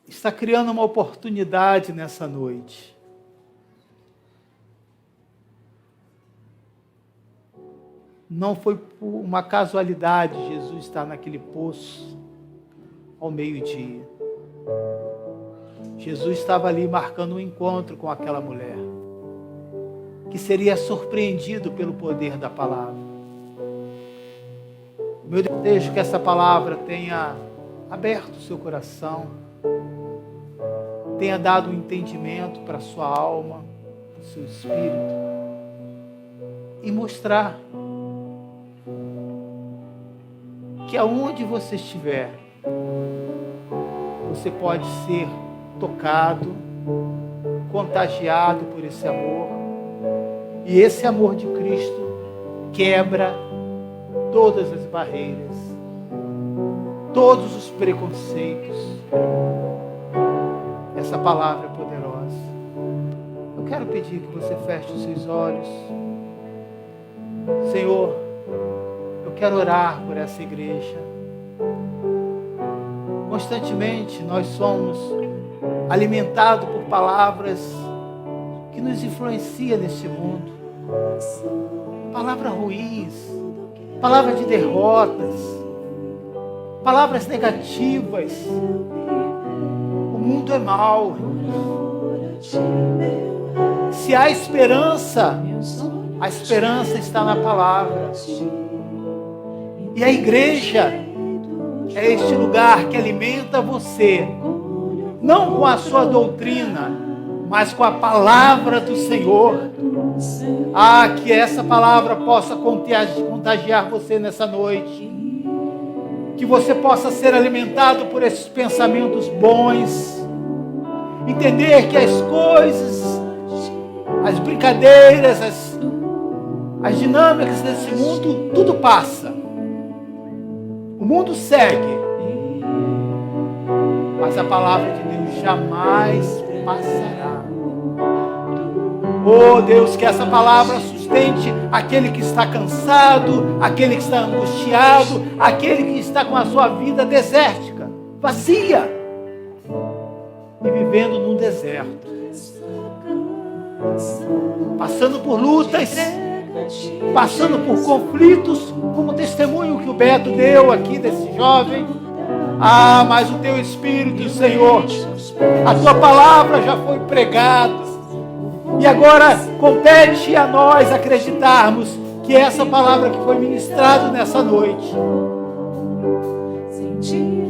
S1: está criando uma oportunidade nessa noite. Não foi por uma casualidade Jesus estar naquele poço ao meio-dia. Jesus estava ali marcando um encontro com aquela mulher, que seria surpreendido pelo poder da palavra. O meu desejo é que essa palavra tenha aberto o seu coração, tenha dado um entendimento para a sua alma, para o seu espírito, e mostrar que aonde você estiver, você pode ser tocado, contagiado por esse amor, e esse amor de Cristo quebra todas as barreiras, todos os preconceitos. Essa palavra é poderosa. Eu quero pedir que você feche os seus olhos. Senhor, eu quero orar por essa igreja. Constantemente nós somos alimentados por palavras que nos influenciam neste mundo. Palavras ruins, palavras de derrotas, palavras negativas. O mundo é mau. Se há esperança, a esperança está na palavra. E a igreja é este lugar que alimenta você não com a sua doutrina, mas com a palavra do Senhor. Ah, que essa palavra possa contagiar você nessa noite. Que você possa ser alimentado por esses pensamentos bons. Entender que as coisas, as brincadeiras, as dinâmicas desse mundo, tudo passa. O mundo segue. Mas a palavra de Deus jamais passará. Oh Deus, que essa palavra sustente aquele que está cansado, aquele que está angustiado, aquele que está com a sua vida desértica, vazia, e vivendo num deserto, passando por lutas, passando por conflitos, como o testemunho que o Beto deu aqui desse jovem. Ah, mas o teu Espírito, Senhor, a tua palavra já foi pregada, e agora compete a nós acreditarmos que essa palavra que foi ministrada nessa noite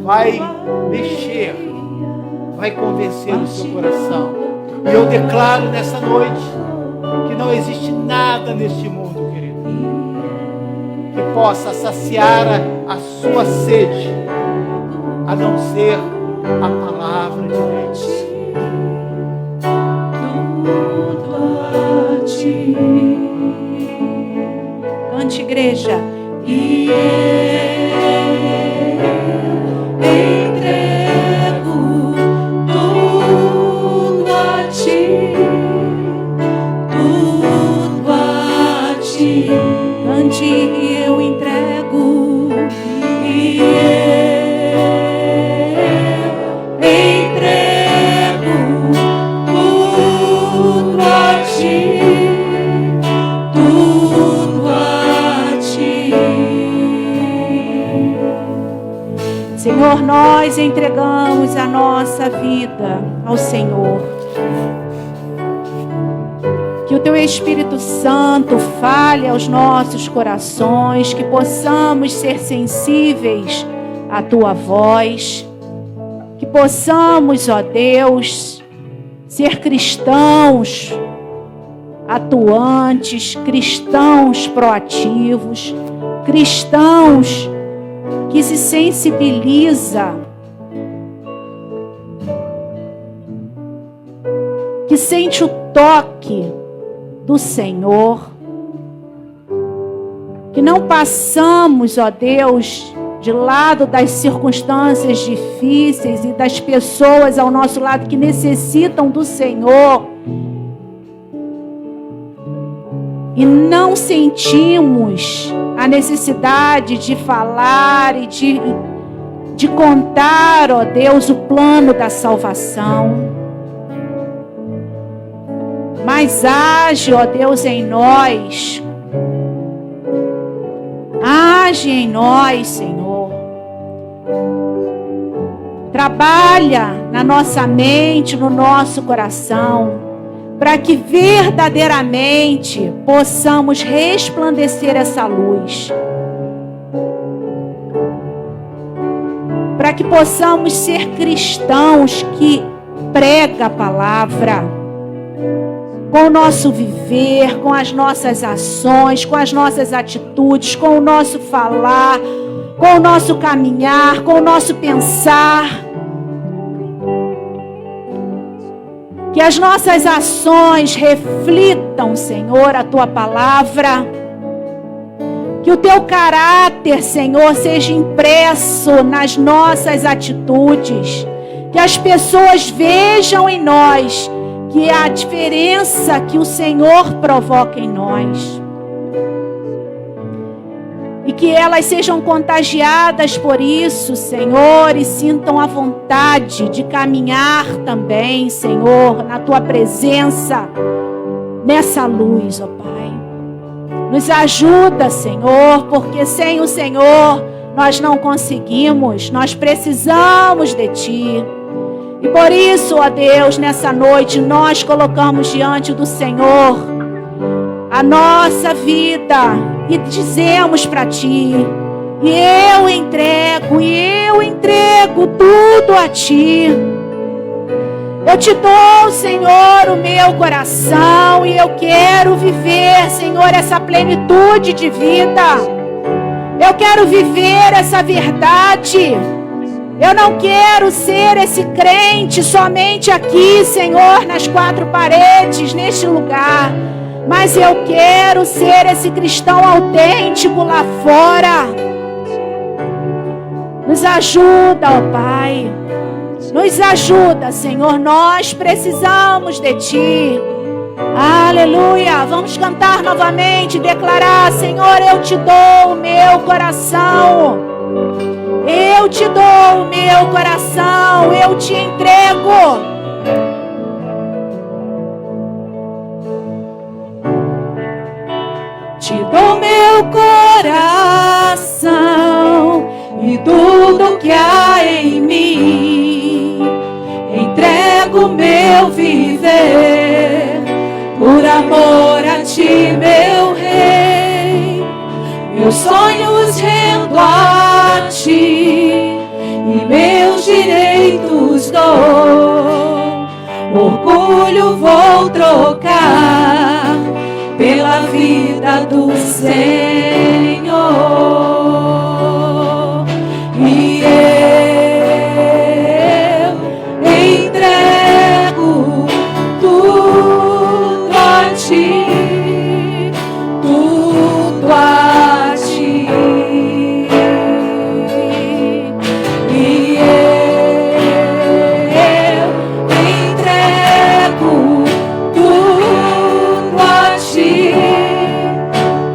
S1: vai mexer, vai convencer o seu coração. E eu declaro nessa noite que não existe nada neste mundo, querido, que possa saciar a sua sede, a não ser a palavra de Deus.
S3: Cante, igreja. E eu entrego tudo a ti, tudo a ti. Cante, eu entrego. E eu entrego tudo a ti. Senhor, nós entregamos a nossa vida ao Senhor. Que o Teu Espírito Santo fale aos nossos corações, que possamos ser sensíveis à Tua voz, que possamos, ó Deus, ser cristãos atuantes, cristãos proativos, cristãos que se sensibiliza, que sente o toque do Senhor, que não passamos, ó Deus, de lado das circunstâncias difíceis e das pessoas ao nosso lado que necessitam do Senhor e não sentimos a necessidade de falar e de contar, ó Deus, o plano da salvação. Mas age, ó Deus, em nós. Age em nós, Senhor. Trabalha na nossa mente, no nosso coração, para que verdadeiramente possamos resplandecer essa luz. Para que possamos ser cristãos que pregam a palavra, com o nosso viver, com as nossas ações, com as nossas atitudes, com o nosso falar, com o nosso caminhar, com o nosso pensar. Que as nossas ações reflitam, Senhor, a Tua palavra. Que o Teu caráter, Senhor, seja impresso nas nossas atitudes. Que as pessoas vejam em nós que é a diferença que o Senhor provoca em nós. E que elas sejam contagiadas por isso, Senhor, e sintam a vontade de caminhar também, Senhor, na Tua presença, nessa luz, ó Pai. Nos ajuda, Senhor, porque sem o Senhor nós não conseguimos, nós precisamos de Ti. E por isso, ó Deus, nessa noite nós colocamos diante do Senhor a nossa vida e dizemos para Ti: e eu entrego tudo a Ti. Eu te dou, Senhor, o meu coração e eu quero viver, Senhor, essa plenitude de vida. Eu quero viver essa verdade. Eu não quero ser esse crente somente aqui, Senhor, nas quatro paredes, neste lugar. Mas eu quero ser esse cristão autêntico lá fora. Nos ajuda, ó Pai. Nos ajuda, Senhor. Nós precisamos de Ti. Aleluia. Vamos cantar novamente, declarar: Senhor, eu te dou o meu coração. Eu te dou o meu coração. Eu te entrego. Te dou meu coração e tudo que há em mim. Entrego meu viver por amor a Ti, meu Rei. Meus sonhos rendo a Ti e meus direitos dou. Orgulho vou trocar pela vida do Senhor. E eu entrego tudo a Ti, tudo a Ti. E eu entrego tudo a Ti,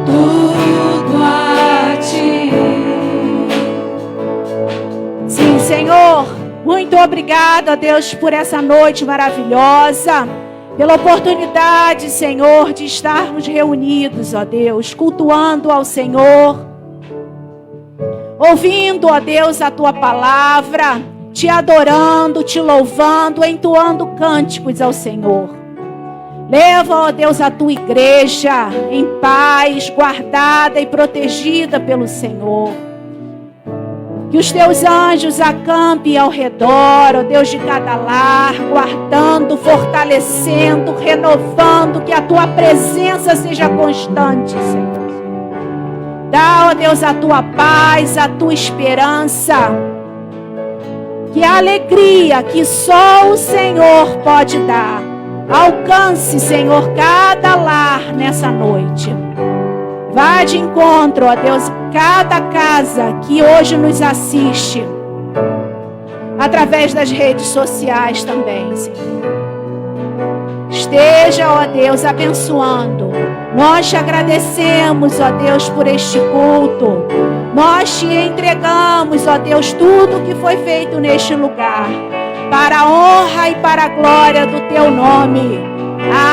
S3: tudo a Ti. Sim, Senhor, muito obrigado a Deus por essa noite maravilhosa, pela oportunidade, Senhor, de estarmos reunidos, ó Deus, cultuando ao Senhor, ouvindo, ó Deus, a Tua palavra, Te adorando, Te louvando, entoando cânticos ao Senhor. Leva, ó Deus, a Tua igreja em paz, guardada e protegida pelo Senhor. Que os Teus anjos acampem ao redor, ó Deus, de cada lar, guardando, fortalecendo, renovando, que a Tua presença seja constante, Senhor. Dá, ó Deus, a Tua paz, a Tua esperança. Que a alegria que só o Senhor pode dar alcance, Senhor, cada lar nessa noite. Vá de encontro, ó Deus, cada casa que hoje nos assiste, através das redes sociais também, Senhor. Esteja, ó Deus, abençoando. Nós te agradecemos, ó Deus, por este culto. Nós te entregamos, ó Deus, tudo que foi feito neste lugar, para a honra e para a glória do Teu nome.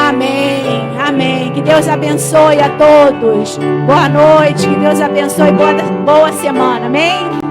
S3: Amém, amém. Que Deus abençoe a todos. Boa noite, que Deus abençoe, boa semana, amém.